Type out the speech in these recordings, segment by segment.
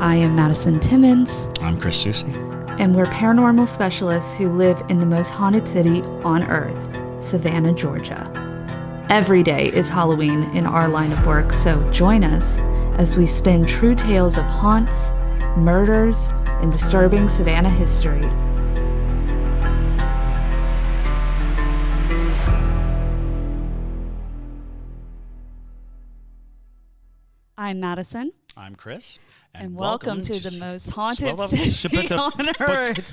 I am Madison Timmons. I'm Chris Susie. And we're paranormal specialists who live in the most haunted city on earth, Savannah, Georgia. Every day is Halloween in our line of work, so join us as we spin true tales of haunts, murders, and disturbing Savannah history. I'm Madison. I'm Chris. And welcome to the most haunted city on earth.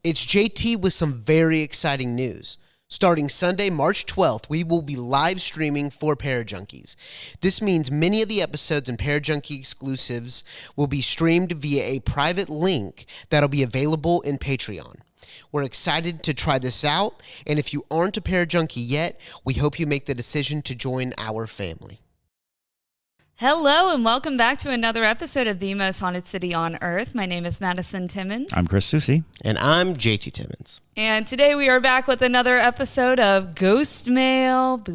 It's JT with some very exciting news. Starting Sunday, March 12th, we will be live streaming for Parajunkies. This means many of the episodes and Parajunkie exclusives will be streamed via a private link that'll be available in Patreon. We're excited to try this out, and if you aren't a Parajunkie yet, we hope you make the decision to join our family. Hello and welcome back to another episode of The Most Haunted City on Earth. My name is Madison Timmons. I'm Chris Susie. And I'm JT Timmons. And today we are back with another episode of Ghostmail.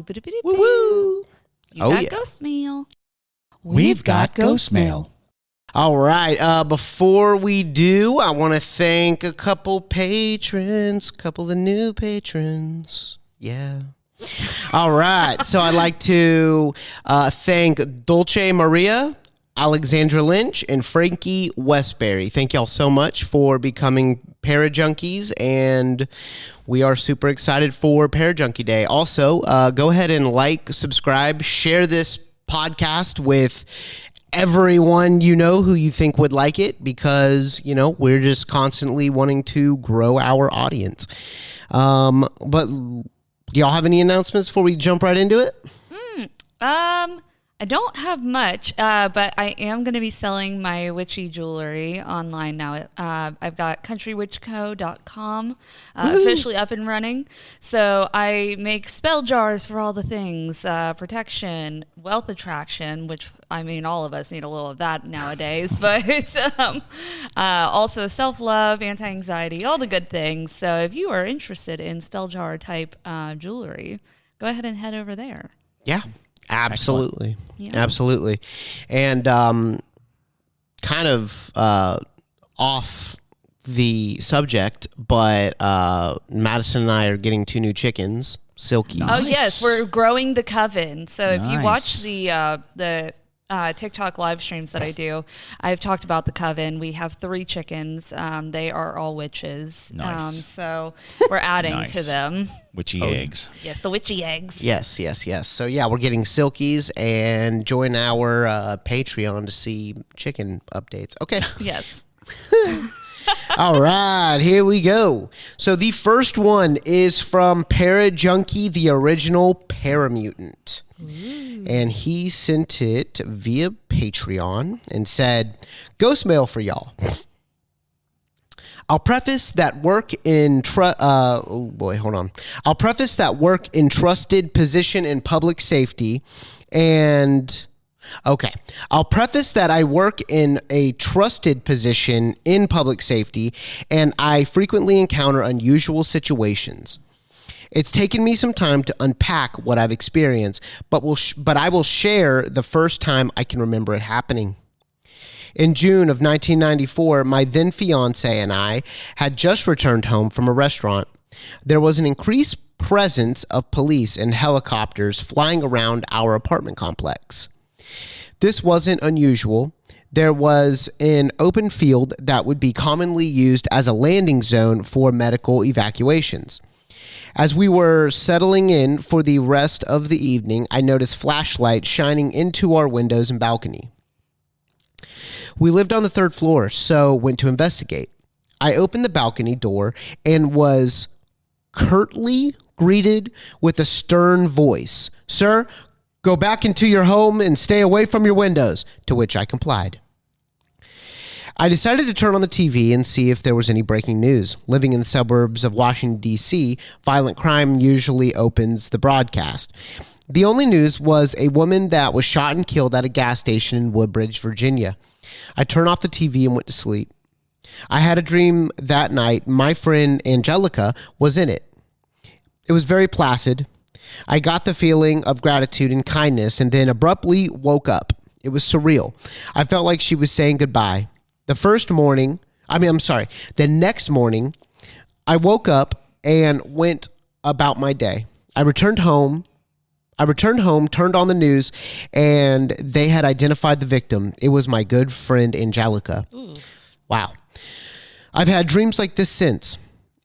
Woo-woo! You got Ghostmail. We've got Ghostmail. All right, before we do, I want to thank a couple patrons, couple of new patrons. Yeah. All right, so I'd like to thank Dolce Maria, Alexandra Lynch, and Frankie Westbury. Thank y'all so much for becoming Parajunkies, and we are super excited for Parajunkie Day. Also, go ahead and like, subscribe, share this podcast with everyone you know who you think would like it, because, you know, we're just constantly wanting to grow our audience. But y'all have any announcements before we jump right into it? I don't have much, but I am going to be selling my witchy jewelry online now. I've got countrywitchco.com officially up and running. So I make spell jars for all the things, protection, wealth attraction, which, I mean, all of us need a little of that nowadays, but also self-love, anti-anxiety, all the good things. So if you are interested in spell jar type jewelry, go ahead and head over there. Yeah. Absolutely. Yeah. Absolutely. And kind of off the subject, but Madison and I are getting 2 new chickens, Silkies. Nice. Oh, yes. We're growing the coven. So if you watch the TikTok live streams that I do, I've talked about the coven. We have 3 chickens. They are all witches. Nice. So we're adding to them. Witchy eggs. Yes, the witchy eggs. Yes. So, yeah, we're getting Silkies, and join our Patreon to see chicken updates. Okay. Yes. All right, here we go. So the first one is from Parajunkie, the original Paramutant. And he sent it via Patreon and said, Ghostmail for y'all. I'll preface that work in I'll preface that work in trusted position in public safety and I'll preface that I work in a trusted position in public safety, and I frequently encounter unusual situations. It's taken me some time to unpack what I've experienced, but I will share the first time I can remember it happening. In June of 1994, my then fiance and I had just returned home from a restaurant. There was an increased presence of police and helicopters flying around our apartment complex. This wasn't unusual. There was an open field that would be commonly used as a landing zone for medical evacuations. As we were settling in for the rest of the evening, I noticed flashlights shining into our windows and balcony. We lived on the 3rd floor, so went to investigate. I opened the balcony door and was curtly greeted with a stern voice. "Sir, go back into your home and stay away from your windows," to which I complied. I decided to turn on the TV and see if there was any breaking news. Living in the suburbs of Washington, D.C., violent crime usually opens the broadcast. The only news was a woman that was shot and killed at a gas station in Woodbridge, Virginia. I turned off the TV and went to sleep. I had a dream that night. My friend Angelica was in it. It was very placid. I got the feeling of gratitude and kindness and then abruptly woke up. It was surreal. I felt like she was saying goodbye. The next morning, I woke up and went about my day. I returned home, turned on the news, and they had identified the victim. It was my good friend Angelica. Ooh. Wow. I've had dreams like this since.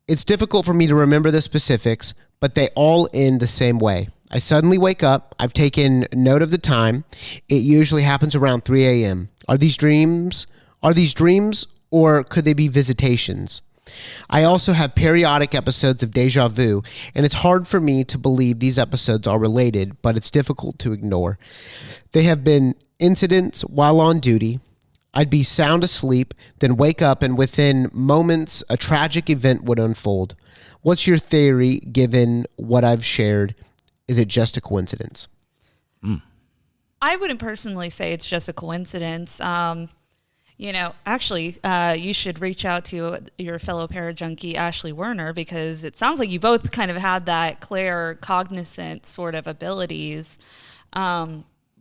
It's difficult for me to remember the specifics, but they all end the same way. I suddenly wake up. I've taken note of the time. It usually happens around 3 a.m. Are these dreams, or could they be visitations? I also have periodic episodes of deja vu, and it's hard for me to believe these episodes are related, but it's difficult to ignore. They have been incidents while on duty. I'd be sound asleep, then wake up, and within moments, a tragic event would unfold. What's your theory given what I've shared? Is it just a coincidence? I wouldn't personally say it's just a coincidence. Actually, you should reach out to your fellow parajunkie, Ashley Werner, because it sounds like you both kind of had that claircognizant sort of abilities,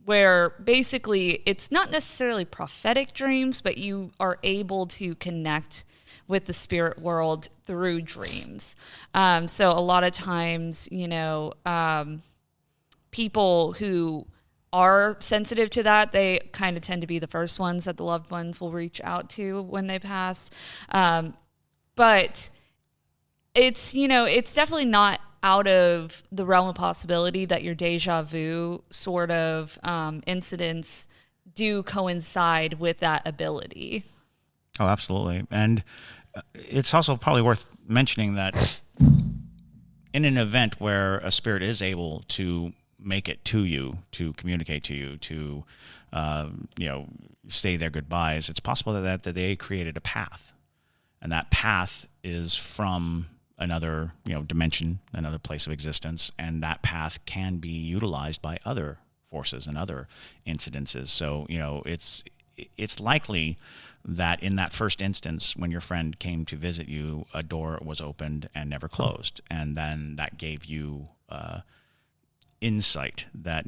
where basically it's not necessarily prophetic dreams, but you are able to connect with the spirit world through dreams. So a lot of times, people who are sensitive to that, they kind of tend to be the first ones that the loved ones will reach out to when they pass. But it's definitely not out of the realm of possibility that your deja vu sort of incidents do coincide with that ability. Oh, absolutely. And it's also probably worth mentioning that in an event where a spirit is able to make it to you, to communicate to you, to say their goodbyes, it's possible that they created a path, and that path is from another dimension, another place of existence, and that path can be utilized by other forces and other incidences. So it's likely that in that first instance, when your friend came to visit you, a door was opened and never closed, and then that gave you insight that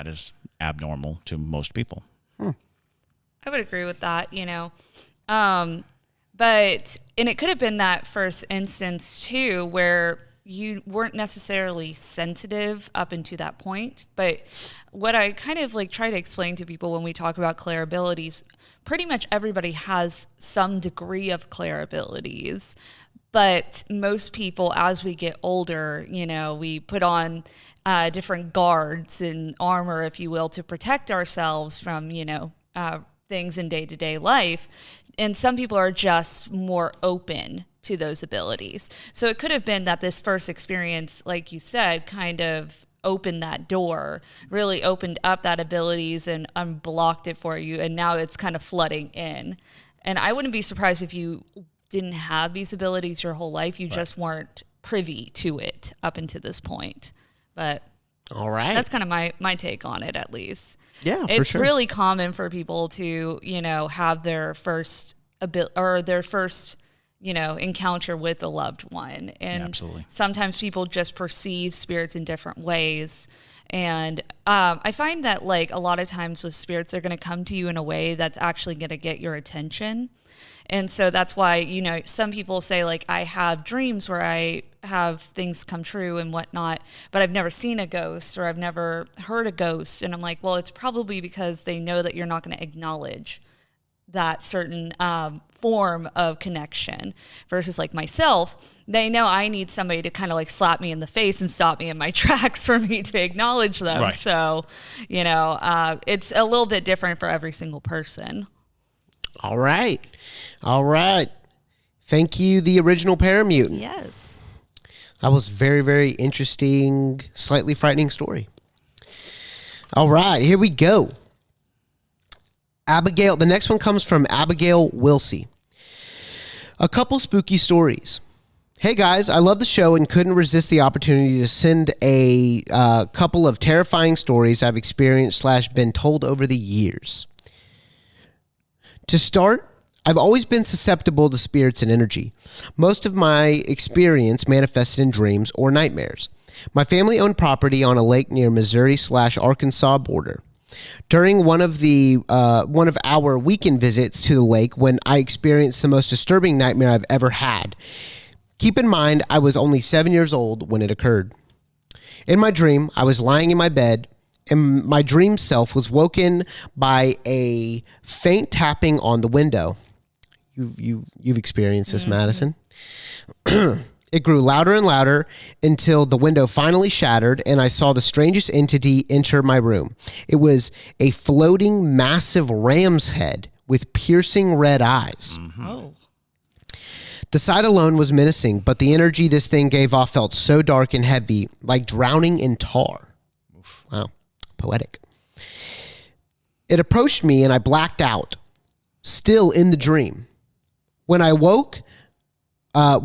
is abnormal to most people. I would agree with that, but it could have been that first instance too, where you weren't necessarily sensitive up until that point. But what I kind of try to explain to people when we talk about clair abilities, pretty much everybody has some degree of clair abilities. But most people, as we get older, we put on different guards and armor, if you will, to protect ourselves from, things in day-to-day life. And some people are just more open to those abilities. So it could have been that this first experience, like you said, kind of opened that door, really opened up that abilities and unblocked it for you. And now it's kind of flooding in. And I wouldn't be surprised if you didn't have these abilities your whole life. You just weren't privy to it up until this point. But all right, that's kind of my take on it, at least. Yeah, for it's sure. really common for people to, have their first encounter with a loved one. And absolutely. Sometimes people just perceive spirits in different ways. And I find that a lot of times with spirits, they're going to come to you in a way that's actually going to get your attention. And so that's why, some people say I have dreams where I have things come true and whatnot, but I've never seen a ghost or I've never heard a ghost. And I'm like, well, it's probably because they know that you're not going to acknowledge that certain form of connection versus myself. They know I need somebody to kind of slap me in the face and stop me in my tracks for me to acknowledge them. Right. So, it's a little bit different for every single person. All right. Thank you, the original Paramutant. Yes. That was very, very interesting, slightly frightening story. All right, here we go. Abigail. The next one comes from Abigail Wilsey. A couple spooky stories. Hey guys, I love the show and couldn't resist the opportunity to send a couple of terrifying stories I've experienced / been told over the years. To start, I've always been susceptible to spirits and energy. Most of my experience manifested in dreams or nightmares. My family owned property on a lake near Missouri / Arkansas border. during one of our weekend visits to the lake when I experienced the most disturbing nightmare I've ever had. Keep in mind, I was only 7 years old when it occurred. In my dream, I was lying in my bed, and my dream self was woken by a faint tapping on the window. You've experienced this, Madison. It grew louder and louder until the window finally shattered and I saw the strangest entity enter my room. It was a floating, massive ram's head with piercing red eyes. Oh. The sight alone was menacing, but the energy this thing gave off felt so dark and heavy, like drowning in tar. Wow, poetic. It approached me and I blacked out, still in the dream. When I woke, I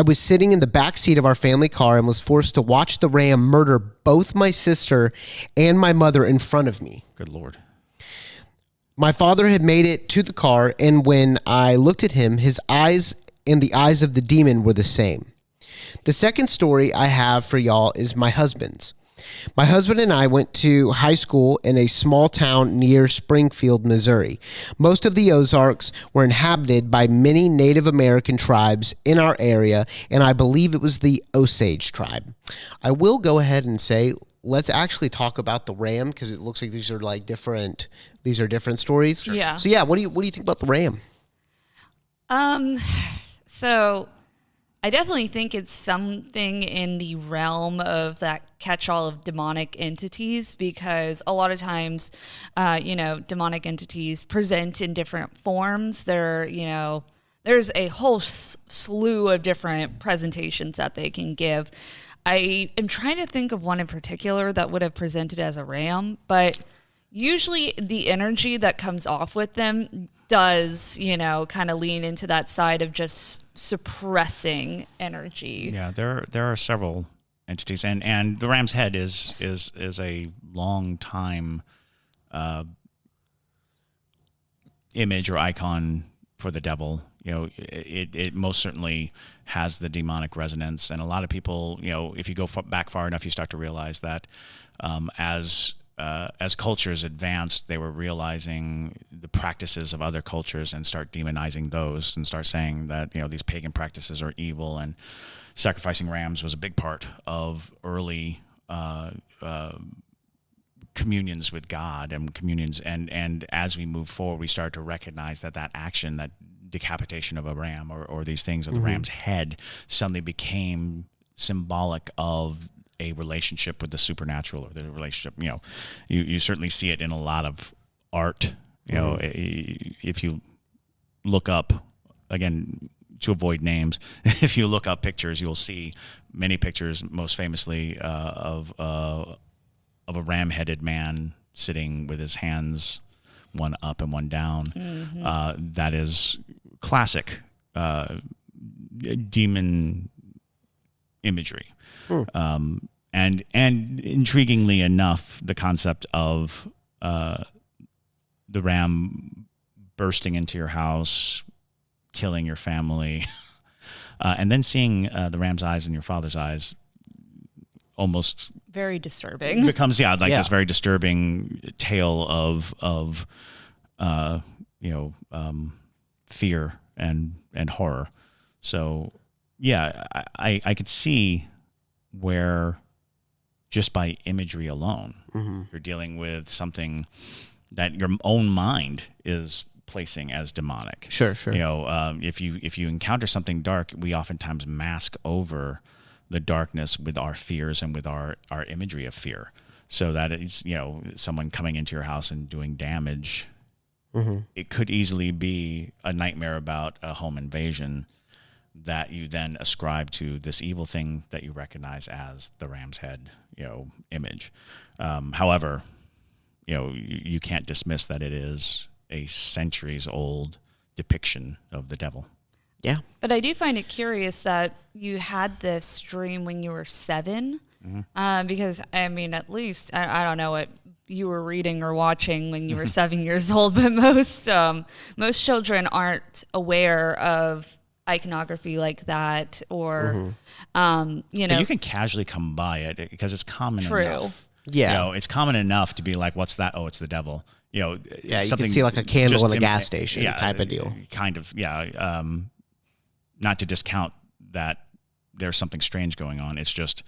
was sitting in the back seat of our family car and was forced to watch the ram murder both my sister and my mother in front of me. Good Lord. My father had made it to the car, and when I looked at him, his eyes and the eyes of the demon were the same. The second story I have for y'all is my husband's. My husband and I went to high school in a small town near Springfield, Missouri. Most of the Ozarks were inhabited by many Native American tribes in our area, and I believe it was the Osage tribe. I will go ahead and say, let's actually talk about the ram, because it looks like these are different stories. Yeah. So yeah, what do you think about the ram? So I definitely think it's something in the realm of that catch-all of demonic entities, because a lot of times, demonic entities present in different forms. There's a whole slew of different presentations that they can give. I am trying to think of one in particular that would have presented as a ram, but usually the energy that comes off with them does, kind of lean into that side of just suppressing energy. Yeah, there are several entities, and the ram's head is a long time image or icon for the devil. It most certainly has the demonic resonance, and a lot of people, if you go back far enough, you start to realize that as cultures advanced, they were realizing the practices of other cultures and start demonizing those and start saying that, these pagan practices are evil, and sacrificing rams was a big part of early communions with God and communions. And as we move forward, we start to recognize that action, that decapitation of a ram or these things, or the ram's head, suddenly became symbolic of a relationship with the supernatural, or the relationship, you certainly see it in a lot of art. If you look up, again, to avoid names, if you look up pictures, you'll see many pictures, most famously of a ram-headed man sitting with his hands one up and one down. That is classic demon imagery. And intriguingly enough, the concept of the ram bursting into your house, killing your family, and then seeing the ram's eyes in your father's eyes, almost very disturbing. Becomes this very disturbing tale of fear and horror. So yeah, I could see where just by imagery alone, you're dealing with something that your own mind is placing as demonic. Sure. If you encounter something dark, we oftentimes mask over the darkness with our fears and with our imagery of fear. So that it's, someone coming into your house and doing damage. It could easily be a nightmare about a home invasion that you then ascribe to this evil thing that you recognize as the ram's head, image. However, you can't dismiss that it is a centuries-old depiction of the devil. Yeah. But I do find it curious that you had this dream when you were 7, because, at least, I don't know what you were reading or watching when you were 7 years old, but most children aren't aware of iconography like that, or you can casually come by it because it's common True. enough. Yeah. You know, it's common enough to be like, what's that? Oh, it's the devil. You know, Yeah, you something can see like a candle just in a gas station type of deal. Kind of, yeah. Not to discount that there's something strange going on. It's just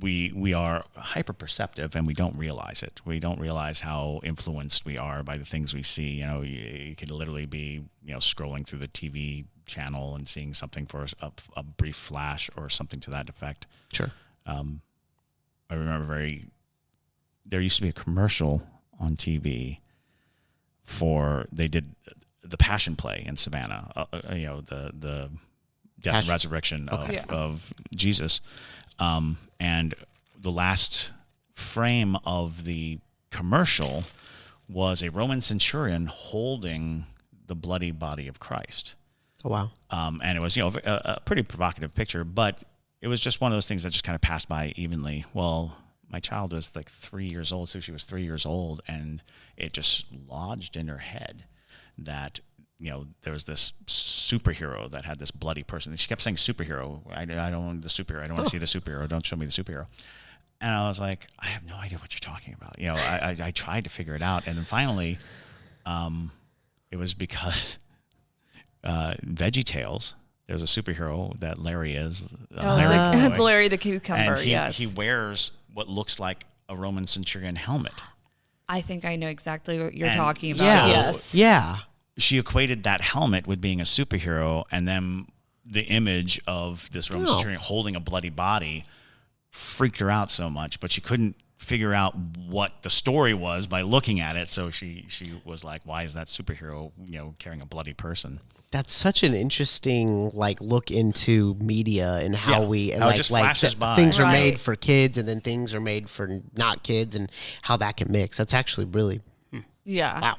we are hyper perceptive and we don't realize it. We don't realize how influenced we are by the things we see. You know, you could literally be, you know, scrolling through the TV channel and seeing something for a brief flash or something to that effect. Sure. I remember there used to be a commercial on TV they did the Passion Play in Savannah, you know, the death and resurrection of Jesus. And the last frame of the commercial was a Roman centurion holding the bloody body of Christ. Oh, wow. And it was, you know, a pretty provocative picture, but it was just one of those things that just kind of passed by evenly. Well, my child was like 3 years old, so she was 3 years old, and it just lodged in her head that, you know, there was this superhero that had this bloody person. And she kept saying superhero. I don't want the superhero. I don't want to see the superhero. Don't show me the superhero. And I was like, I have no idea what you're talking about. You know, I tried to figure it out. And then finally, it was because VeggieTales, there's a superhero that Larry is. Larry the Cucumber, and he wears what looks like a Roman centurion helmet. I think I know exactly what you're talking about. Yeah. Yes. Yeah. She equated that helmet with being a superhero, and then the image of this Roman centurion holding a bloody body freaked her out so much, but she couldn't figure out what the story was by looking at it. So she was like, why is that superhero, you know, carrying a bloody person? That's such an interesting look into media and how it just flashes by. Things are made for kids and then things are made for not kids and how that can mix. That's actually really wow.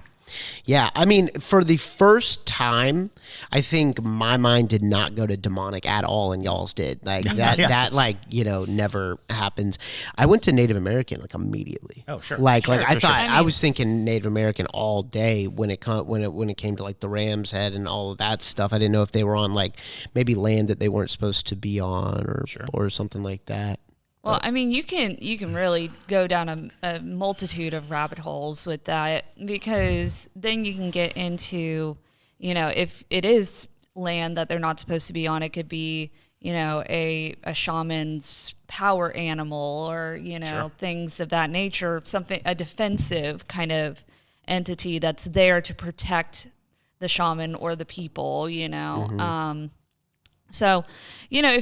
Yeah, I mean, for the first time, I think my mind did not go to demonic at all, and y'all's did. Like that, you know, never happens. I went to Native American immediately. Oh, sure. I thought I was thinking Native American all day when it came to like the Ram's Head and all of that stuff. I didn't know if they were on maybe land that they weren't supposed to be on or something like that. Well, I mean, you can really go down a multitude of rabbit holes with that, because then you can get into, you know, if it is land that they're not supposed to be on, it could be, you know, a shaman's power animal or, you know, things of that nature, a defensive kind of entity that's there to protect the shaman or the people, you know. Mm-hmm. So, you know,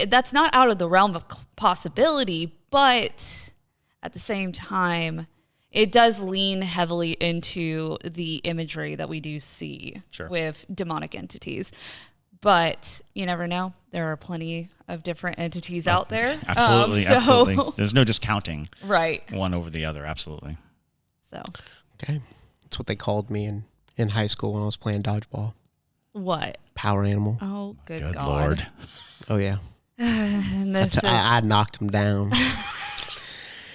that's not out of the realm of possibility, but at the same time, it does lean heavily into the imagery that we do see with demonic entities. But you never know. There are plenty of different entities out there. Absolutely, absolutely. There's no discounting one over the other. Absolutely. So. Okay. That's what they called me in high school when I was playing dodgeball. What? Power animal. Oh, good God. Lord. Oh, yeah. And I knocked him down.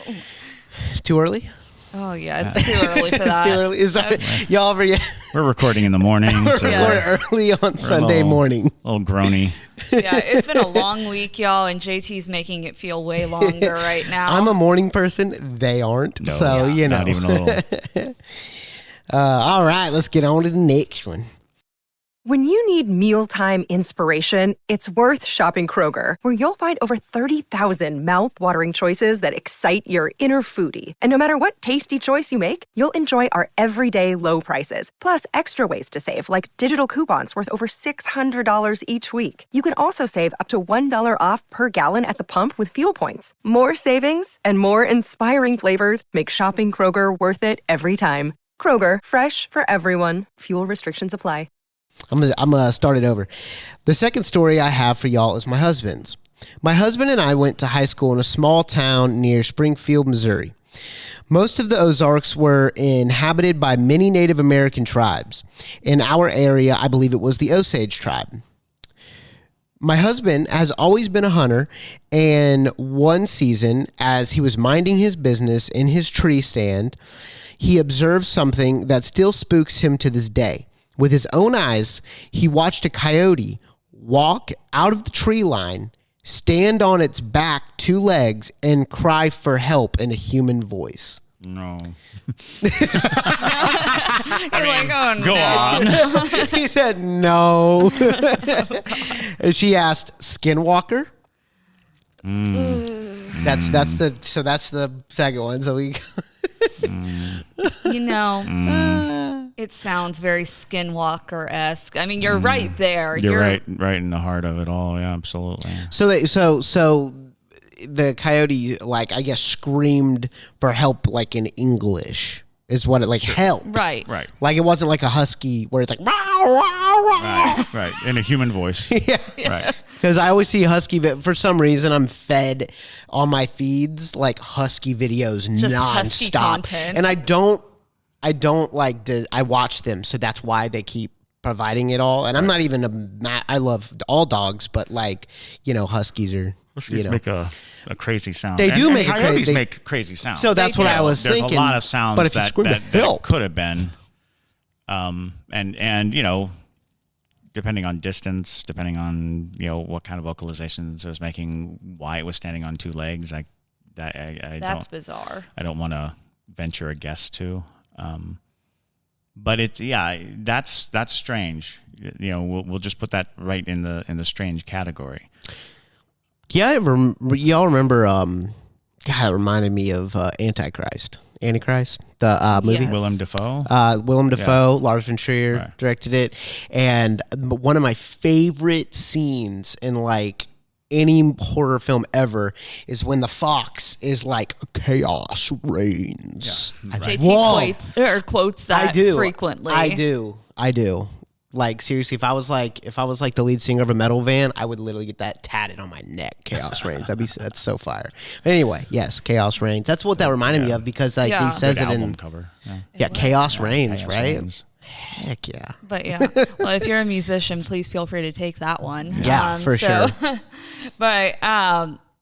It's too early? Oh, yeah. It's too early for that. It's too early. Y'all forget. We're recording in the morning. We're early on Sunday morning. A little groany. Yeah, it's been a long week, y'all, and JT's making it feel way longer right now. I'm a morning person. They aren't. No, so, you know. Not even a little. All right. Let's get on to the next one. When you need mealtime inspiration, it's worth shopping Kroger, where you'll find over 30,000 mouth-watering choices that excite your inner foodie. And no matter what tasty choice you make, you'll enjoy our everyday low prices, plus extra ways to save, like digital coupons worth over $600 each week. You can also save up to $1 off per gallon at the pump with fuel points. More savings and more inspiring flavors make shopping Kroger worth it every time. Kroger, fresh for everyone. Fuel restrictions apply. I'm gonna start it over. The second story I have for y'all is my husband's. My husband and I went to high school in a small town near Springfield, Missouri. Most of the Ozarks were inhabited by many Native American tribes. In our area, I believe it was the Osage tribe. My husband has always been a hunter, and one season, as he was minding his business in his tree stand, he observed something that still spooks him to this day. With his own eyes, he watched a coyote walk out of the tree line, stand on its back 2 legs, and cry for help in a human voice? No. You're like, oh Go no. on. He said no. And she asked, Skinwalker? That's the second one. So we You know, it sounds very Skinwalker-esque. I mean, you're right there. You're right in the heart of it all. Yeah, absolutely. so the coyote, like, I guess, screamed for help, like, in English is what it, like, help. Right. Right. Like, it wasn't like a husky where it's like, Right. In a human voice. yeah. Right. Because I always see husky, but for some reason I'm fed on my feeds like husky videos Just nonstop, husky content. and I don't like I watch them, so that's why they keep providing it all. And I'm not even I love all dogs, but like, you know, huskies are, you know, Make a crazy sound. They do make a coyotes they- make crazy sounds. so that's They what do. I was There's thinking. a lot of sounds but if you that scream help, could have been, and you know, depending on distance, depending on, you know, what kind of vocalizations it was making, why it was standing on 2 legs, That's bizarre. I don't want to venture a guess to. But that's strange. You know, we'll just put that right in the strange category. yeah, y'all remember? God, it reminded me of Antichrist, the movie. Yes. Willem Dafoe. Willem Dafoe, Lars von Trier Right. directed it, and one of my favorite scenes in like any horror film ever is when the fox is like, "Chaos reigns." Yeah. I was like, JT quotes that I do frequently. I do. Like, seriously, if I was like the lead singer of a metal band, I would literally get that tatted on my neck. Chaos reigns. That's so fire. But anyway, yes, Chaos reigns. That's what that reminded me of, because like Yeah. he says Good it album in cover. Chaos reigns, Chaos right? Reigns. Heck yeah. But yeah, well, if you're a musician, please feel free to take that one. Yeah, for sure. But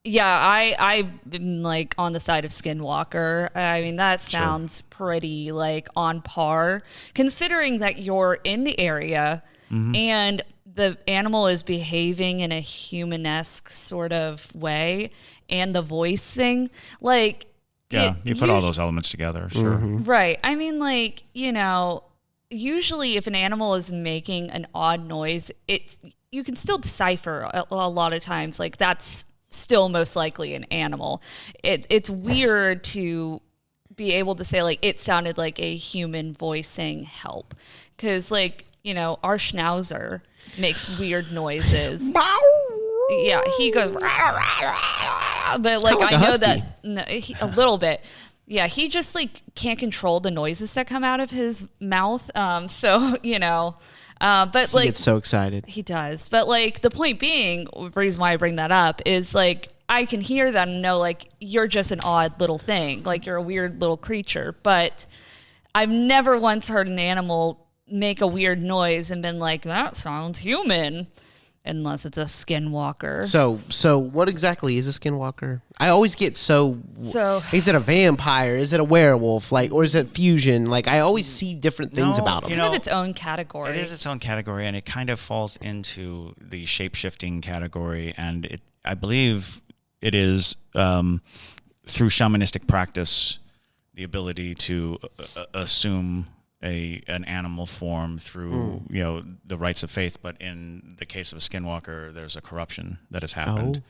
yeah, I've been like on the side of Skinwalker. I mean, that sounds pretty like on par, considering that you're in the area and the animal is behaving in a humanesque sort of way, and the voice thing, like. Yeah, you put all those elements together. Sure. Right. I mean, like, you know, usually if an animal is making an odd noise, you can still decipher a lot of times, like, that's still most likely an animal. It's weird to be able to say, like, it sounded like a human voice saying help, because, like, you know, our schnauzer makes weird noises. Yeah, he goes, but like, like a I know husky. that a little bit. Yeah, he just like can't control the noises that come out of his mouth. So, you know, but He like, gets so excited. he does. But like, the point being, the reason why I bring that up is like, I can hear that and know, like, you're just an odd little thing, like you're a weird little creature. But I've never once heard an animal make a weird noise and been like, that sounds human. Unless it's a skinwalker. So what exactly is a skinwalker? I always get so is it a vampire? Is it a werewolf? Like, or is it fusion? Like, I always see different things No, about them. you kind of know, its own category. It is its own category, and it kind of falls into the shape-shifting category. And I believe it is through shamanistic practice, the ability to assume an animal form through you know, the rites of faith. But in the case of a skinwalker, there's a corruption that has happened,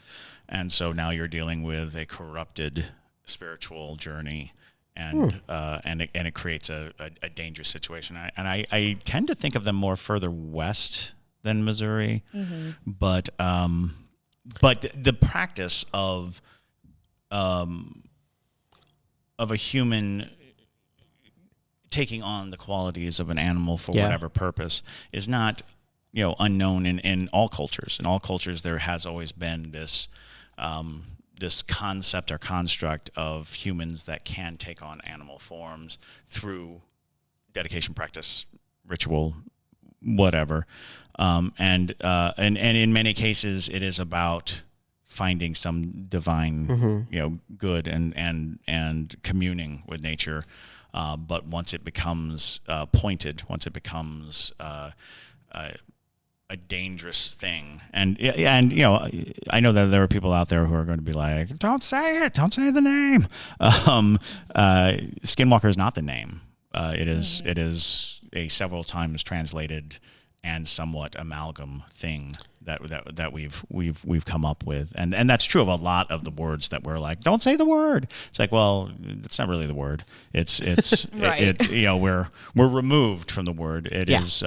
and so now you're dealing with a corrupted spiritual journey. And it creates a dangerous situation. I tend to think of them more further west than Missouri, but the practice of a human taking on the qualities of an animal for whatever purpose is not, you know, unknown in all cultures. In all cultures, there has always been this this concept or construct of humans that can take on animal forms through dedication, practice, ritual, whatever. And in many cases, it is about finding some divine, you know, good and communing with nature. But once it becomes pointed, once it becomes a dangerous thing. And I know that there are people out there who are going to be like, don't say it, don't say the name. Skinwalker is not the name. It is a several times translated and somewhat amalgam thing that we've come up with, and that's true of a lot of the words that we're like, don't say the word. It's like, well, it's not really the word. It's Right. we're removed from the word. It is,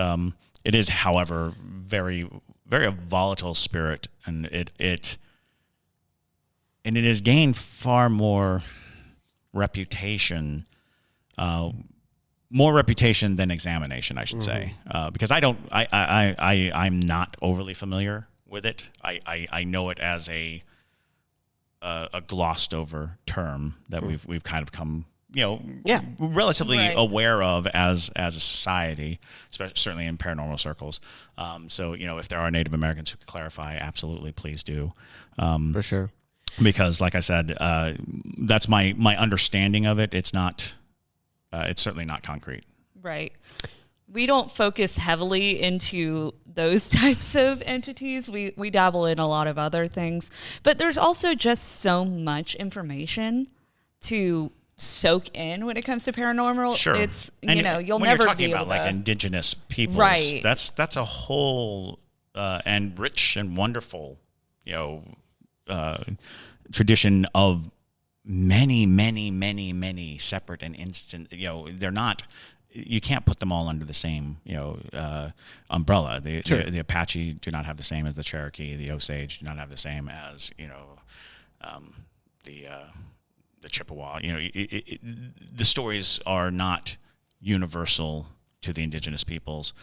however, very very volatile spirit, and it has gained far more reputation. More reputation than examination, I should say, because I'm not overly familiar with it. I know it as a glossed over term that we've kind of come, relatively Right. aware of as a society, especially certainly in paranormal circles. So if there are Native Americans who could clarify, absolutely, please do. For sure. Because, like I said, that's my understanding of it. It's not. It's certainly not concrete. Right. We don't focus heavily into those types of entities. We dabble in a lot of other things. But there's also just so much information to soak in when it comes to paranormal. Sure. It's, And you'll when never you're talking be able about like to. indigenous peoples, Right. that's a whole and rich and wonderful, tradition of many separate and instant. They're not. You can't put them all under the same, umbrella. The Apache do not have the same as the Cherokee. The Osage do not have the same as the Chippewa. The stories are not universal to the indigenous peoples.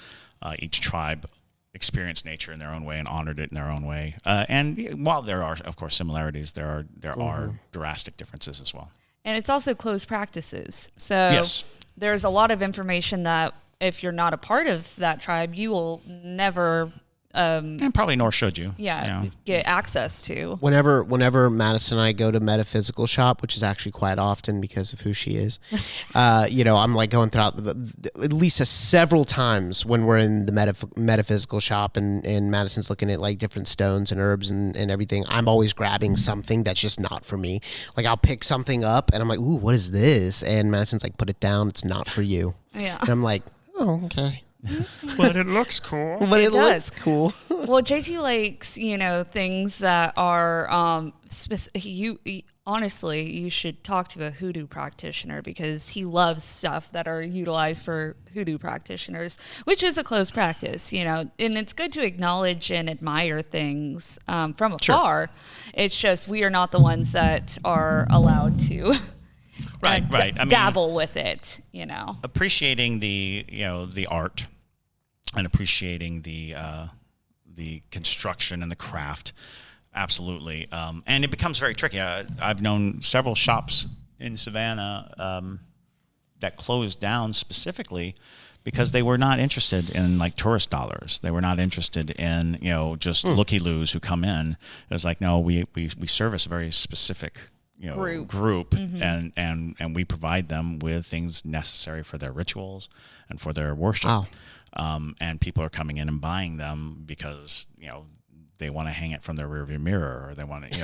Each tribe experienced nature in their own way and honored it in their own way. And while there are, of course, similarities, there are drastic differences as well. And it's also closed practices. So Yes. there's a lot of information that if you're not a part of that tribe, you will never And probably nor should you. get access to. Whenever Madison and I go to metaphysical shop, which is actually quite often because of who she is, I'm like going throughout at least several times when we're in the metaphysical shop and Madison's looking at like different stones and herbs and everything. I'm always grabbing something that's just not for me. Like I'll pick something up and I'm like, ooh, what is this? And Madison's like, put it down. It's not for you. Yeah. And I'm like, oh, okay. But it looks cool. But it does. looks cool. Well, JT likes, things that are honestly, you should talk to a hoodoo practitioner because he loves stuff that are utilized for hoodoo practitioners, which is a closed practice, and it's good to acknowledge and admire things from afar. It's just we are not the ones that are allowed to Right. I mean, dabble with it, appreciating the art and appreciating the construction and the craft, absolutely. And it becomes very tricky. I've known several shops in Savannah that closed down specifically because they were not interested in like tourist dollars. They were not interested in just looky-loos who come in. It was like, no, we service a very specific group and we provide them with things necessary for their rituals and for their worship. Wow. And people are coming in and buying them because they want to hang it from their rearview mirror, or they want to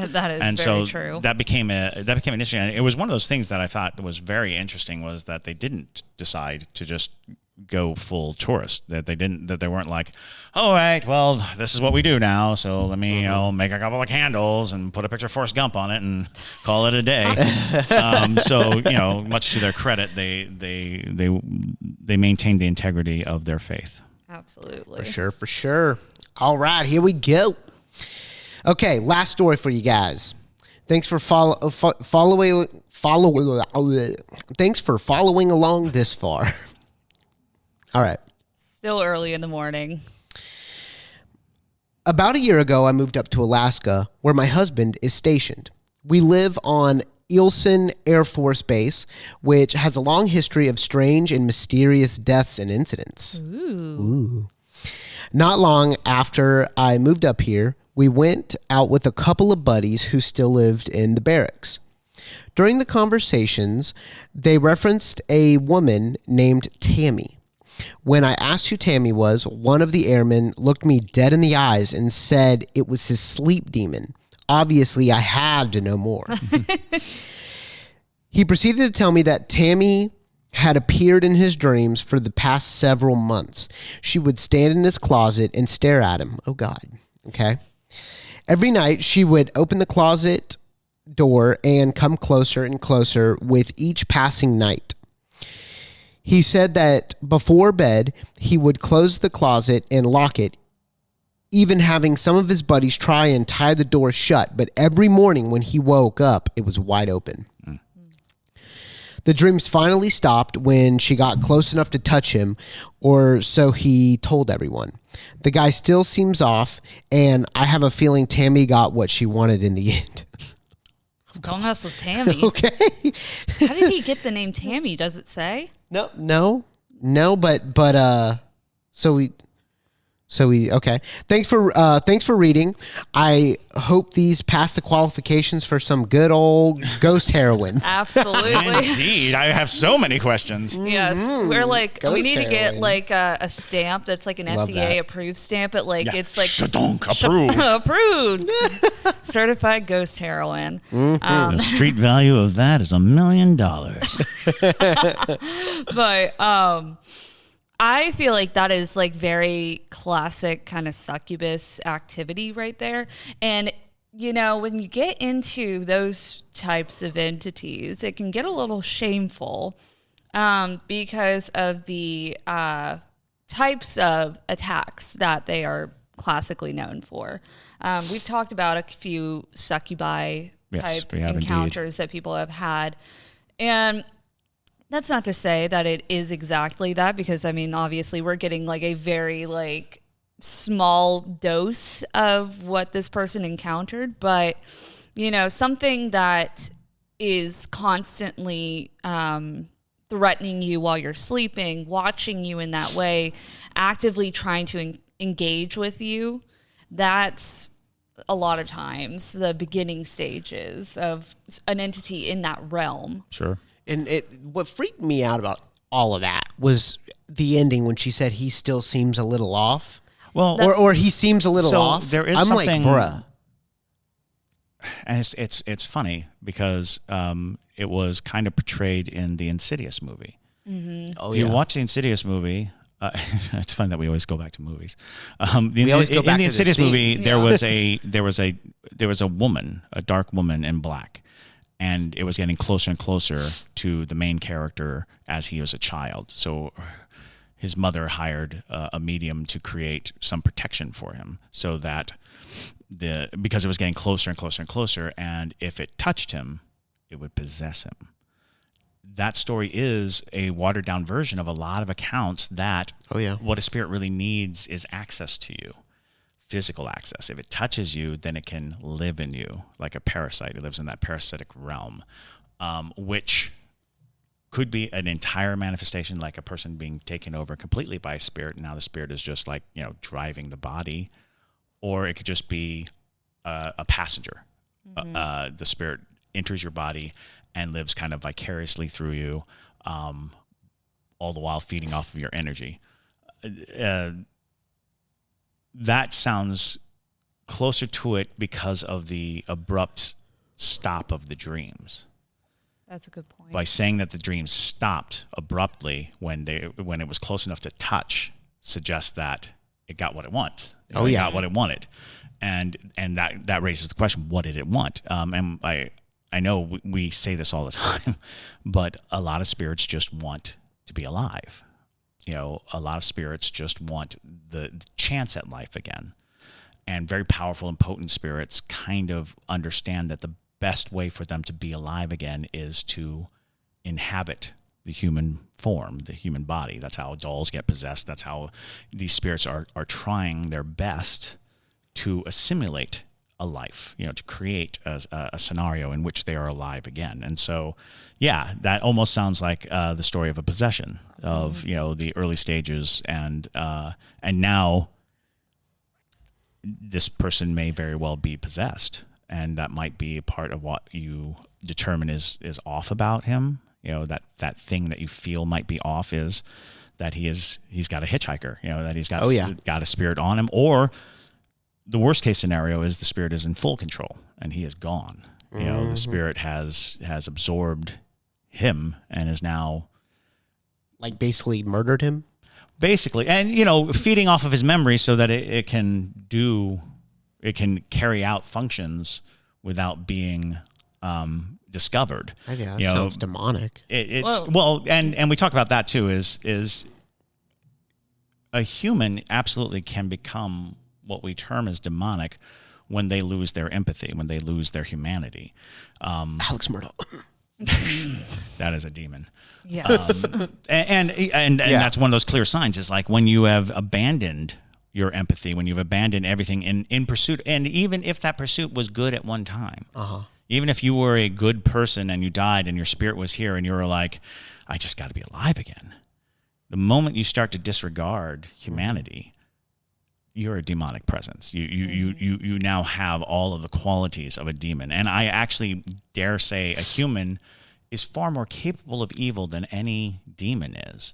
that is and very so true. that became an interesting. It was one of those things that I thought was very interesting, was that they didn't decide to just go full tourist, that they weren't like, all right, well, this is what we do now, so let me make a couple of candles and put a picture of Forrest Gump on it and call it a day. So much to their credit, they maintained the integrity of their faith. Absolutely. For sure. All right, here we go. Okay, last story for you guys. Thanks for following. Thanks for following along this far. All right. Still early in the morning. About a year ago, I moved up to Alaska, where my husband is stationed. We live on Eielson Air Force Base, which has a long history of strange and mysterious deaths and incidents. Ooh. Not long after I moved up here, we went out with a couple of buddies who still lived in the barracks. During the conversations, they referenced a woman named Tammy. When I asked who Tammy was, one of the airmen looked me dead in the eyes and said it was his sleep demon. Obviously, I had to know more. He proceeded to tell me that Tammy had appeared in his dreams for the past several months. She would stand in his closet and stare at him. Oh, God. Okay. Every night, she would open the closet door and come closer and closer with each passing night. He said that before bed, he would close the closet and lock it, even having some of his buddies try and tie the door shut. But every morning when he woke up, it was wide open. The dreams finally stopped when she got close enough to touch him, or so he told everyone. The guy still seems off, and I have a feeling Tammy got what she wanted in the end. Don't mess with Tammy. Okay. How did he get the name Tammy? Does it say? No, but so we okay. Thanks for reading. I hope these pass the qualifications for some good old ghost heroin. Absolutely. Indeed. I have so many questions. Yes, we're like Ghost we need to get heroin. like a stamp that's like an Love FDA that. approved stamp. It like Yeah. it's like Shadonk, approved. approved, certified ghost heroin. The street value of that is $1 million. But I feel like that is like very classic kind of succubus activity right there. And you know, when you get into those types of entities, it can get a little shameful because of the types of attacks that they are classically known for. We've talked about a few succubi type we have encounters that people have had. And that's not to say that it is exactly that, because I mean, obviously we're getting like a very like small dose of what this person encountered, but you know, something that is constantly threatening you while you're sleeping, watching you in that way, actively trying to engage with you, that's a lot of times the beginning stages of an entity in that realm. Sure. And what freaked me out about all of that was the ending when she said he still seems a little off. Well, Or he seems a little So off. there is I'm something- like, bruh. and it's funny because it was kind of portrayed in the Insidious movie. Oh, If you watch the Insidious movie, it's fun that we always go back to movies. We always go back in the to this Insidious scene. movie. Yeah. There was a woman, a dark woman in black, and it was getting closer and closer to the main character as he was a child. So his mother hired a medium to create some protection for him, so that because it was getting closer and closer and closer, and if it touched him, it would possess him. That story is a watered down version of a lot of accounts that what a spirit really needs is access to you, physical access. If it touches you, then it can live in you like a parasite. It lives in that parasitic realm, which could be an entire manifestation, like a person being taken over completely by a spirit. Now the spirit is just like, driving the body, or it could just be a passenger. The spirit enters your body and lives kind of vicariously through you, all the while feeding off of your energy. That sounds closer to it because of the abrupt stop of the dreams. That's a good point. By saying that the dreams stopped abruptly when it was close enough to touch, suggests that it got what it wants. It got what it wanted, and that raises the question: what did it want? And I know we say this all the time, but a lot of spirits just want to be alive. A lot of spirits just want the chance at life again. And very powerful and potent spirits kind of understand that the best way for them to be alive again is to inhabit the human form, the human body. That's how dolls get possessed. That's how these spirits are trying their best to assimilate a life, to create a scenario in which they are alive again. And so, yeah, that almost sounds like the story of a possession of, the early stages. And now this person may very well be possessed. And that might be a part of what you determine is off about him. That thing that you feel might be off is that he's got a hitchhiker, that he's got got a spirit on him, or the worst case scenario is the spirit is in full control and he is gone. The spirit has absorbed him and is now like basically murdered him. Basically, and feeding off of his memory so that it can carry out functions without being discovered. I guess that sounds demonic. And we talk about that too. Is a human absolutely can become what we term as demonic when they lose their empathy, when they lose their humanity. Alex Murdaugh. That is a demon. Yes. And that's one of those clear signs, is like when you have abandoned your empathy, when you've abandoned everything in pursuit, and even if that pursuit was good at one time, even if you were a good person and you died and your spirit was here and you were like, I just got to be alive again. The moment you start to disregard humanity, you're a demonic presence. You now have all of the qualities of a demon. And I actually dare say a human is far more capable of evil than any demon is,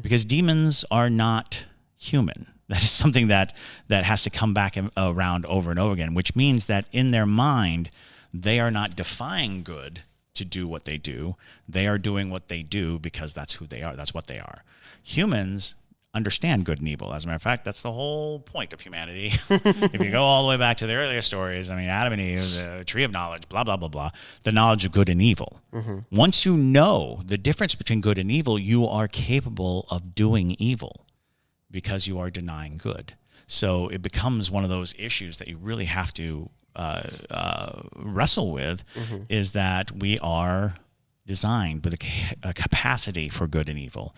because demons are not human. That is something that has to come back around over and over again, which means that in their mind, they are not defying good to do what they do. They are doing what they do because that's who they are. That's what they are. Humans understand good and evil. As a matter of fact, that's the whole point of humanity. If you go all the way back to the earlier stories, Adam and Eve, the tree of knowledge, blah, blah, blah, blah, the knowledge of good and evil. Once you know the difference between good and evil, you are capable of doing evil because you are denying good. So it becomes one of those issues that you really have to wrestle with, is that we are designed with a capacity for good and evil.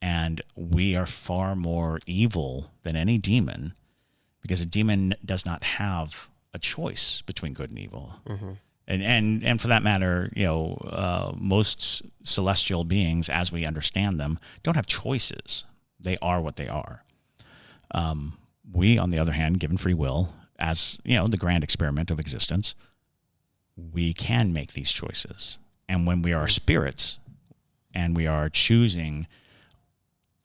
And we are far more evil than any demon, because a demon does not have a choice between good and evil. And for that matter, most celestial beings, as we understand them, don't have choices. They are what they are. We, on the other hand, given free will, as the grand experiment of existence, we can make these choices. And when we are spirits and we are choosing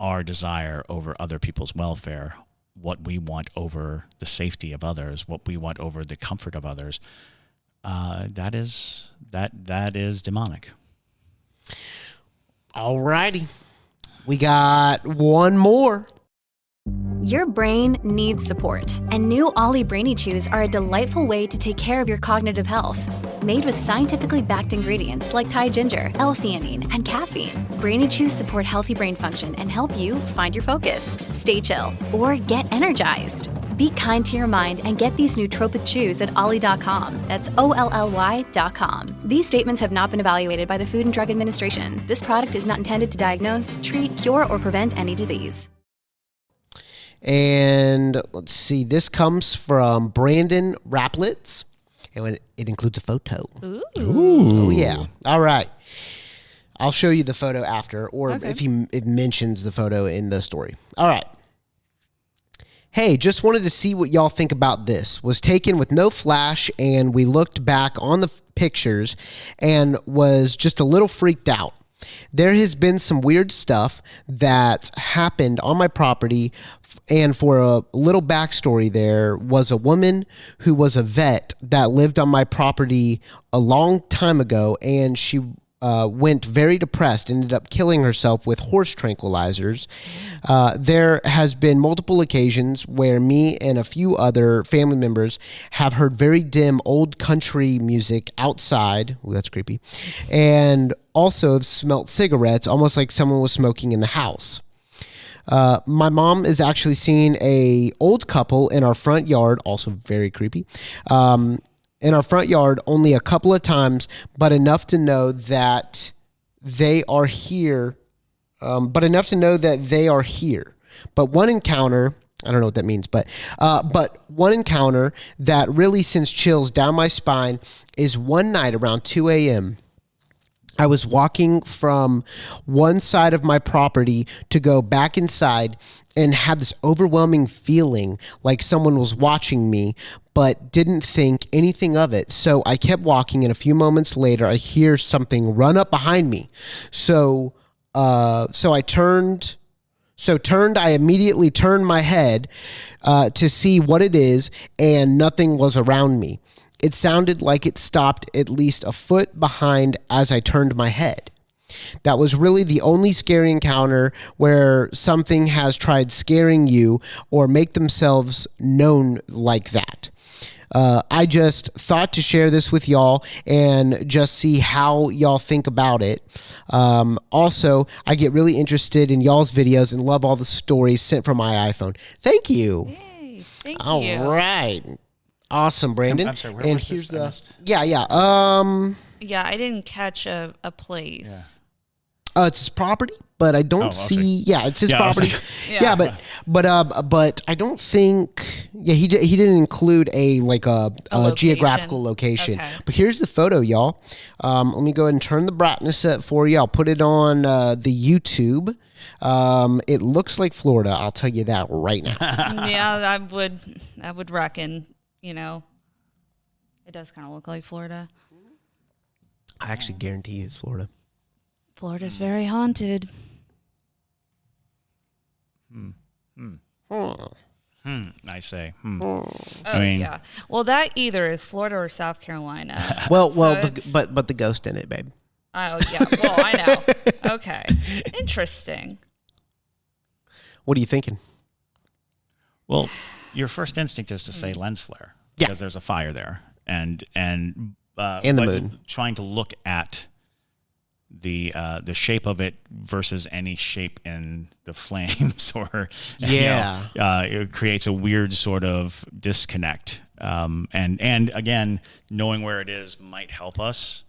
our desire over other people's welfare, what we want over the safety of others, what we want over the comfort of others, that is demonic. All righty. We got one more. Your brain needs support, and new Ollie Brainy Chews are a delightful way to take care of your cognitive health. Made with scientifically backed ingredients like Thai ginger, L-theanine, and caffeine, Brainy Chews support healthy brain function and help you find your focus, stay chill, or get energized. Be kind to your mind and get these nootropic chews at ollie.com. That's OLLY.com. These statements have not been evaluated by the Food and Drug Administration. This product is not intended to diagnose, treat, cure, or prevent any disease. And let's see, this comes from Brandon Raplitz, and it includes a photo. Ooh. Oh, yeah. All right. I'll show you the photo after, or if it mentions the photo in the story. All right. Hey, just wanted to see what y'all think about this. Was taken with no flash, and we looked back on the pictures and was just a little freaked out. There has been some weird stuff that's happened on my property, and for a little backstory, there was a woman who was a vet that lived on my property a long time ago, and she went very depressed, ended up killing herself with horse tranquilizers. There has been multiple occasions where me and a few other family members have heard very dim old country music outside. Ooh, that's creepy. And also have smelt cigarettes, almost like someone was smoking in the house. My mom is actually seeing a old couple in our front yard, also very creepy, in our front yard only a couple of times, but enough to know that they are here. But one encounter, I don't know what that means, but one encounter that really sends chills down my spine is one night around 2 a.m. I was walking from one side of my property to go back inside and had this overwhelming feeling like someone was watching me, but didn't think anything of it. So I kept walking, and a few moments later, I hear something run up behind me. So I turned So I immediately turned my head to see what it is, and nothing was around me. It sounded like it stopped at least a foot behind as I turned my head. That was really the only scary encounter where something has tried scaring you or make themselves known like that. I just thought to share this with y'all and just see how y'all think about it. Also, I get really interested in y'all's videos and love all the stories sent from my iPhone. Thank you. Yay, thank you. All right. Awesome, Brandon. I'm sorry, where and was here's this? Yeah, I didn't catch a place. It's his property, but I don't see. Yeah, it's his Yeah, I was property. like- Yeah, but I don't think. Yeah, he didn't include a location. geographical location. Okay. But here's the photo, y'all. Let me go ahead and turn the brightness up for you. I'll put it on the YouTube. It looks like Florida. I'll tell you that right now. Yeah, I would reckon. It does kind of look like Florida. I actually guarantee it's Florida. Florida's very haunted. I say. Oh, I mean, yeah. Well, that either is Florida or South Carolina. Well, So it's- but the ghost in it, babe. Oh, yeah. Well, I know. Okay. Interesting. What are you thinking? well, your first instinct is to say lens flare Yeah. because there's a fire there, and the but moon. Trying to look at the shape of it versus any shape in the flames, or it creates a weird sort of disconnect. And again, knowing where it is might help us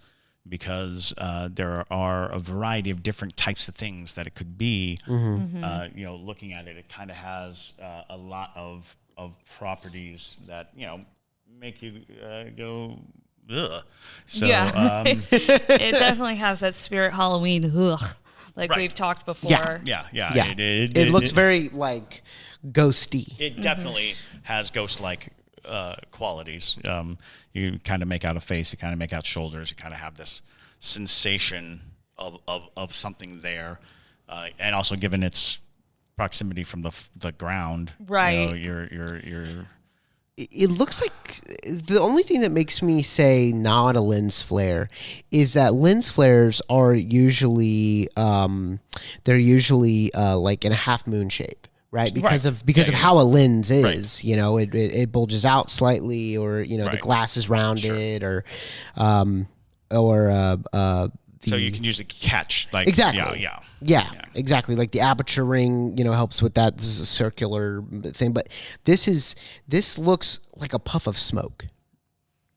because there are a variety of different types of things that it could be. Looking at it, it kind of has a lot of properties that make you go. Ugh. So, Yeah. It definitely has that spirit Halloween, like Right. we've talked before. Yeah. Yeah, it looks very like ghosty. It definitely has ghost-like qualities. You kind of make out a face, you kind of make out shoulders, you kind of have this sensation of something there, and also given its proximity from the ground, Right. You're It looks like the only thing that makes me say not a lens flare is that lens flares are usually like in a half moon shape, right? Because of how a lens is, it bulges out slightly, or the Right. glass is rounded, or so you can usually catch like Exactly. Yeah, exactly. Like the aperture ring, helps with that. This is a circular thing, but this looks like a puff of smoke.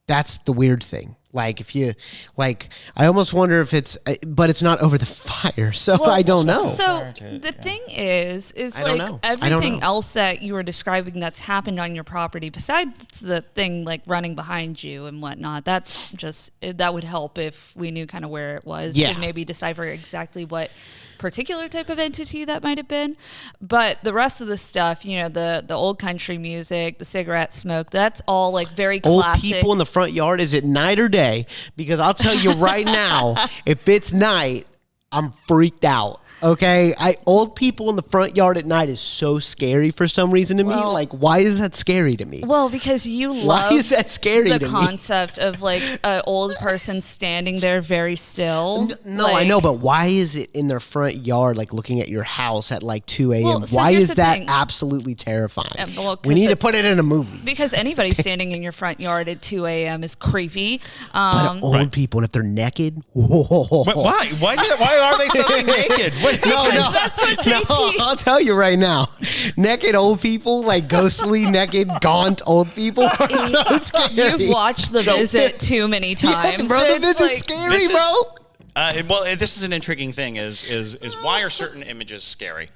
That's the weird thing. Like I almost wonder if but it's not over the fire, so Well, I don't know. So the thing is I don't know. like I don't everything know. else that you were describing that's happened on your property, besides the thing like running behind you and whatnot, that's just that would help if we knew kind of where it was Yeah. to maybe decipher exactly what particular type of entity that might have been. But the rest of the stuff, the old country music, the cigarette smoke, that's all like very Old classic. people in the front yard, is it night or day? Because I'll tell you right now, if it's night, I'm freaked out. Okay, old people in the front yard at night is so scary for some reason to me. Well- Like, why is that scary to me? Well, because you Why love is that scary the to me? concept of like an old person standing there very still. No, I Like- know, but why is it in their front yard, like looking at your house at like 2 a.m.? Well, so Why here's is the that thing. absolutely terrifying? Well, 'cause we need to it's- put it in a movie. Because anybody standing in your front yard at 2 a.m. is creepy. But old people, and if they're naked, whoa. But why? Why are they suddenly naked? No, That's what JT. I'll tell you right now. Naked old people, like ghostly, naked, gaunt old people, are so scary. You've watched The Visit too many times. Yeah, bro, so the it's visit's like- scary, This is- bro. Well, this is an intriguing thing. Is why are certain images scary?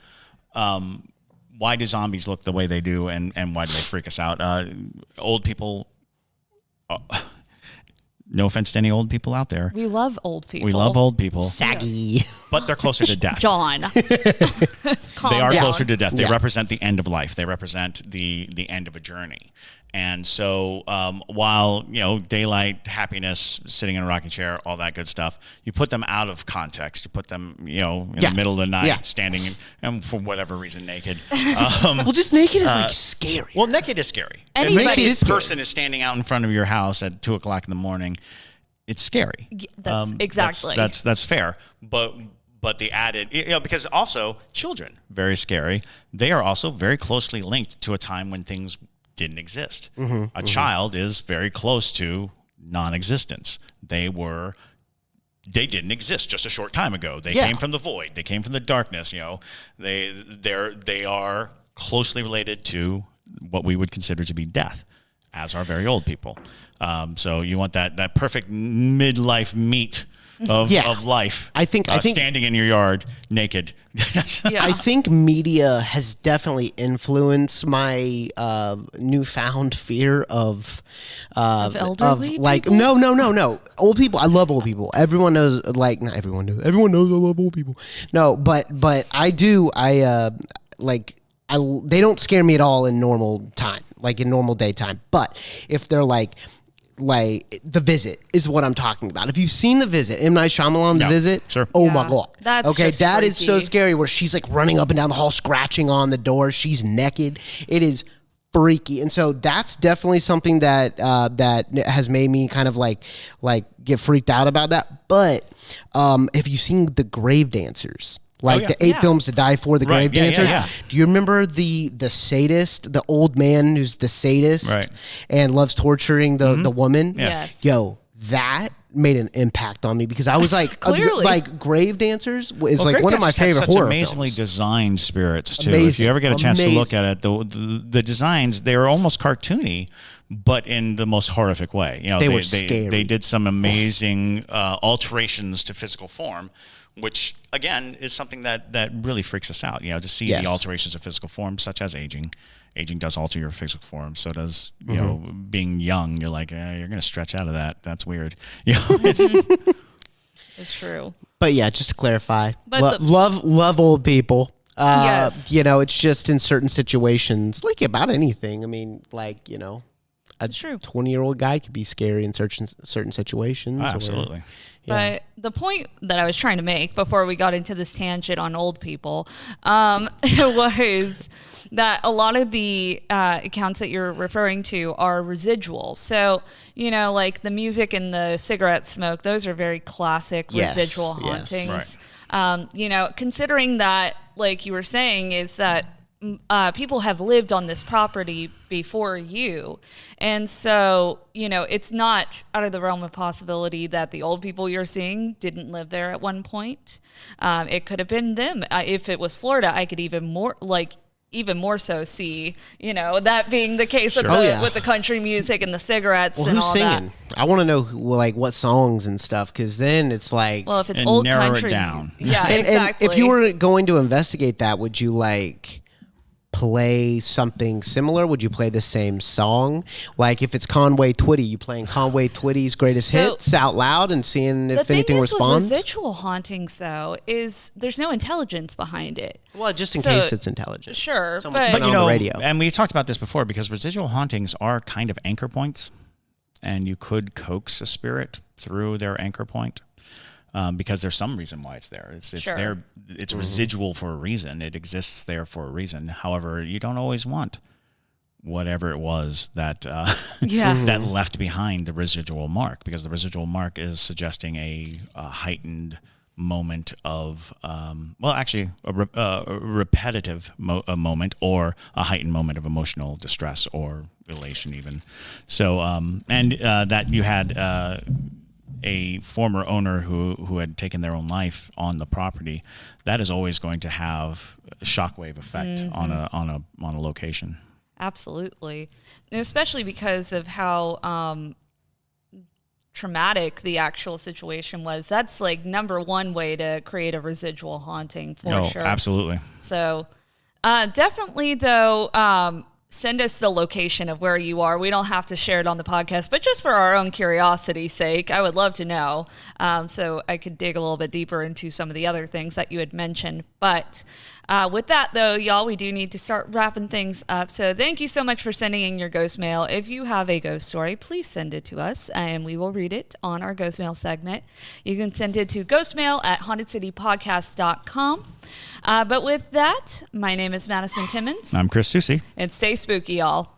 Why do zombies look the way they do, and why do they freak us out? Old people. No offense to any old people out there. We love old people. We love old people, Saggy. but they're closer to death. John. They are down. closer to death. They Yeah. represent the end of life. They represent the end of a journey. And so while, daylight, happiness, sitting in a rocking chair, all that good stuff, you put them out of context. You put them, in the middle of the night, standing, and for whatever reason, naked. Well, just naked is like scary. Well, naked is scary. Anybody- If a person is standing out in front of your house at 2 o'clock in the morning, it's scary. That's exactly. That's fair. But the added, because also children, very scary. They are also very closely linked to a time when things didn't exist. A child is very close to non-existence. They didn't exist just a short time ago. They came from the void. They came from the darkness. They are closely related to what we would consider to be death, as are very old people. So you want that perfect midlife meet of life. I think standing in your yard naked. I think media has definitely influenced my newfound fear of elderly people? No. Old people. I love old people. Everyone knows. Not everyone knows. Everyone knows I love old people. No, but I do. They don't scare me at all in normal time, like in normal daytime. But if they're like The Visit is what I'm talking about. If you've seen The Visit, M. Night Shyamalan, The Visit, sure. Oh my God. That's okay. just That is so freaky. scary where she's like running up and down the hall, scratching on the door. She's naked. It is freaky. And so that's definitely something that has made me kind of like get freaked out about that. But have you seen The Grave Dancers? The 8 films to die for, The Grave Dancers. Yeah. Do you remember the sadist, the old man who's the sadist and loves torturing the woman? Yeah. Yes. Yo, that made an impact on me because I was like, Clearly. Grave Dancers is one of my favorite horror amazingly films. designed spirits too. Amazing. If you ever get a chance to look Amazing. at it, the designs, they are almost cartoony, but in the most horrific way. They were scary. They did some amazing alterations to physical form, which again is something that really freaks us out. To see the alterations of physical form, such as aging. Aging does alter your physical form. So does being young. You're like, you're going to stretch out of that. That's weird. It's true. But yeah, just to clarify, But love old people. Yes. It's just in certain situations, like about anything. I mean, a True. 20-year-old guy could be scary in certain situations. Absolutely. Yeah. But the point that I was trying to make before we got into this tangent on old people was that a lot of the accounts that you're referring to are residual. So, like the music and the cigarette smoke, those are very classic residual hauntings. Right. Considering that, like you were saying, is that people have lived on this property before you. And so, it's not out of the realm of possibility that the old people you're seeing didn't live there at one point. It could have been them. If it was Florida, I could even more so see, that being the case with, with the country music and the cigarettes and who's all singing? that. I want to know what songs and stuff, because then it's like... Well, if it's And old narrow it country, down. yeah, And exactly. if you were going to investigate that, would you play something similar? Would you play the same song? Like if it's Conway Twitty, you playing Conway Twitty's greatest hits out loud and seeing if anything responds? With residual hauntings, though, is there's no intelligence behind it. Well, just in So- case it's intelligent. Sure, Someone's but- putting it on the radio. And we talked about this before because residual hauntings are kind of anchor points, and you could coax a spirit through their anchor point. Because there's some reason why it's there. It's Sure. there. It's residual for a reason. It exists there for a reason. However, you don't always want whatever it was that that left behind the residual mark, because the residual mark is suggesting a heightened moment of a repetitive moment, or a heightened moment of emotional distress or elation even. So that you had a former owner who had taken their own life on the property, that is always going to have a shockwave effect on a location. Absolutely. And especially because of how traumatic the actual situation was. That's like number one way to create a residual haunting for sure. Absolutely. So definitely though, send us the location of where you are. We don't have to share it on the podcast, but just for our own curiosity's sake, I would love to know. So I could dig a little bit deeper into some of the other things that you had mentioned. But with that, though, y'all, we do need to start wrapping things up. So thank you so much for sending in your ghost mail. If you have a ghost story, please send it to us, and we will read it on our ghost mail segment. You can send it to ghostmail@hauntedcitypodcast.com. But with that, my name is Madison Timmons. I'm Chris Susi. And stay spooky, y'all.